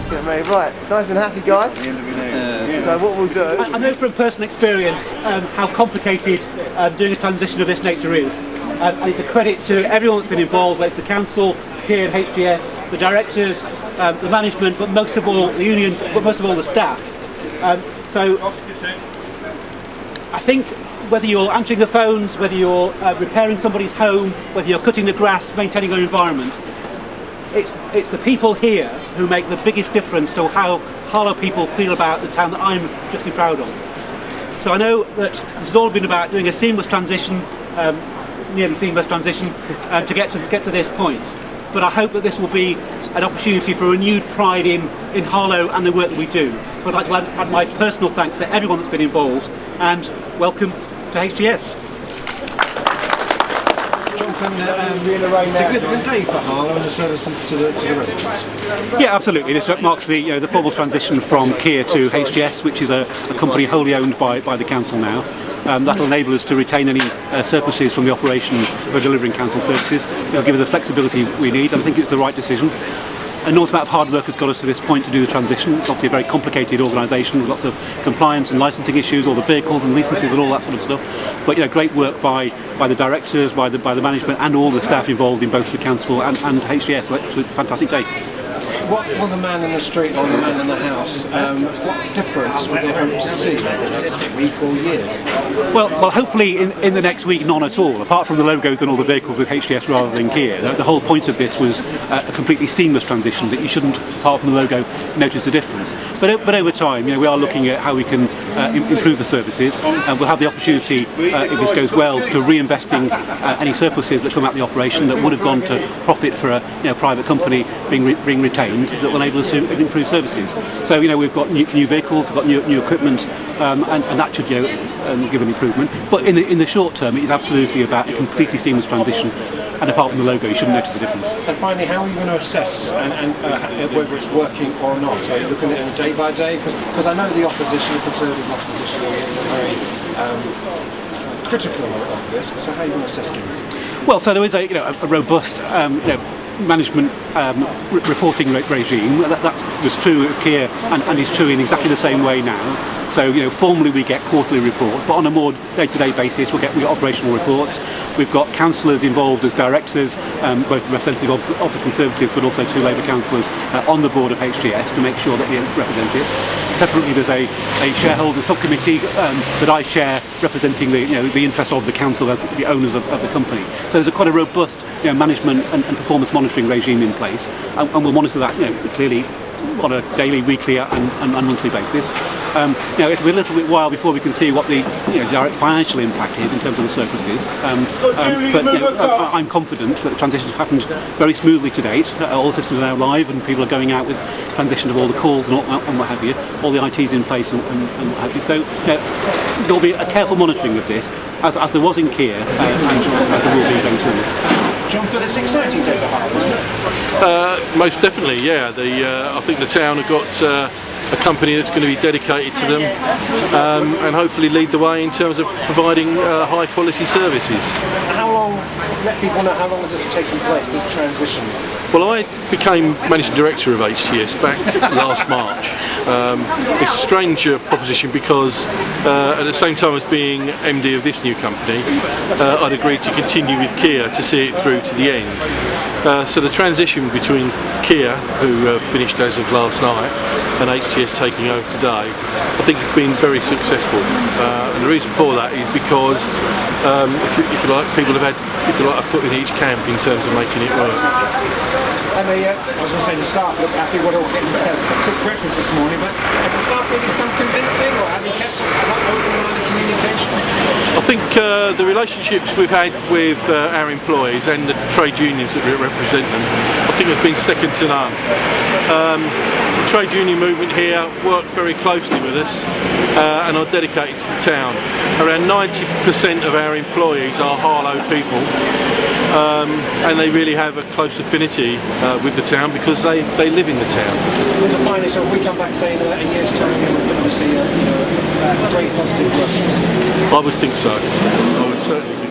Get me. Right, nice and happy, guys. So what we'll do... I know from personal experience how complicated doing a transition of this nature is. And it's a credit to everyone that's been involved, whether it's the council, here at HTS, the directors, the management, but most of all the unions, but most of all the staff. So I think whether you're answering the phones, whether you're repairing somebody's home, whether you're cutting the grass, maintaining our environment, it's the people here who make the biggest difference to how Harlow people feel about the town that I'm justly proud of. So I know that this has all been about doing a seamless transition, nearly seamless transition, to get to this point. But I hope that this will be an opportunity for renewed pride in Harlow and the work that we do. But I'd like to add my personal thanks to everyone that's been involved, and welcome to HTS. Significant day for Harlow and the services to the residents. Yeah, absolutely. This marks the formal transition from Kier to HTS, which is a company wholly owned by the council now. That will enable us to retain any surpluses from the operation for delivering council services. It will give us the flexibility we need, and I think it's the right decision. An enormous amount of hard work has got us to this point to do the transition. It's obviously a very complicated organisation with lots of compliance and licensing issues, all the vehicles and licences and all that sort of stuff. But great work by the directors, by the management, and all the staff involved in both the council and HTS. It's a fantastic day. What will the man in the street or the man in the house, what difference will they hope to see in the next week or year? Well, hopefully in the next week, none at all, apart from the logos and all the vehicles with HTS rather than Kier. The whole point of this was a completely seamless transition, that you shouldn't, apart from the logo, notice the difference. But over time, we are looking at how we can improve the services, and we'll have the opportunity, if this goes well, to reinvesting any surpluses that come out of the operation that would have gone to profit for a private company being retained, that will enable us to improve services. So we've got new vehicles, we've got new equipment, and that should give an improvement. But in the short term, it is absolutely about a completely seamless transition. And apart from the logo, you shouldn't notice the difference. And finally, how are you going to assess whether it's working or not? Are you looking at it day by day? Because I know the opposition, the Conservative opposition, are very critical of this. So how are you going to assess things? Well, so there is a robust management reporting regime. That was true of Kier and is true in exactly the same way now. So formally we get quarterly reports, but on a more day-to-day basis we get operational reports. We've got councillors involved as directors, both representative of the Conservatives but also two Labour councillors on the board of HTS to make sure that we represent it. Separately there's a shareholder subcommittee that I chair, representing the interests of the council as the owners of the company. So there's quite a robust management and performance monitoring regime in place, and we'll monitor that clearly on a daily, weekly and monthly basis. It'll be a little bit while before we can see what the direct financial impact is in terms of the surpluses. But I'm confident that the transition has happened very smoothly to date. All the systems are now live, and people are going out with transition of all the calls and what have you. All the IT's in place and what have you. So there'll be a careful monitoring of this, as there was in Kier, and as there will be going forward. John, for this exciting day for Harlow, isn't it? Most definitely, yeah. I think the town have got a company that's going to be dedicated to them, and hopefully lead the way in terms of providing high quality services. How long, let people know how long has this taken place, this transition? Well, I became Managing Director of HTS back last March. It's a strange proposition because at the same time as being MD of this new company, I'd agreed to continue with Kier to see it through to the end. So the transition between Kier, who finished as of last night, and HTS taking over today, I think it's been very successful. And the reason for that is because, if you like, people have had, a foot in each camp in terms of making it work. And I was going to say the staff look happy. We're all getting a quick breakfast this morning, but has the staff needed some convincing, or have you kept open line of communication? I think the relationships we've had with our employees and the trade unions that represent them, I think have been second to none. The trade union movement here work very closely with us and are dedicated to the town. Around 90% of our employees are Harlow people, and they really have a close affinity with the town because they live in the town. So if we come back, say, in a year's time, we're going to see a very positive growth. I would think so. I would certainly think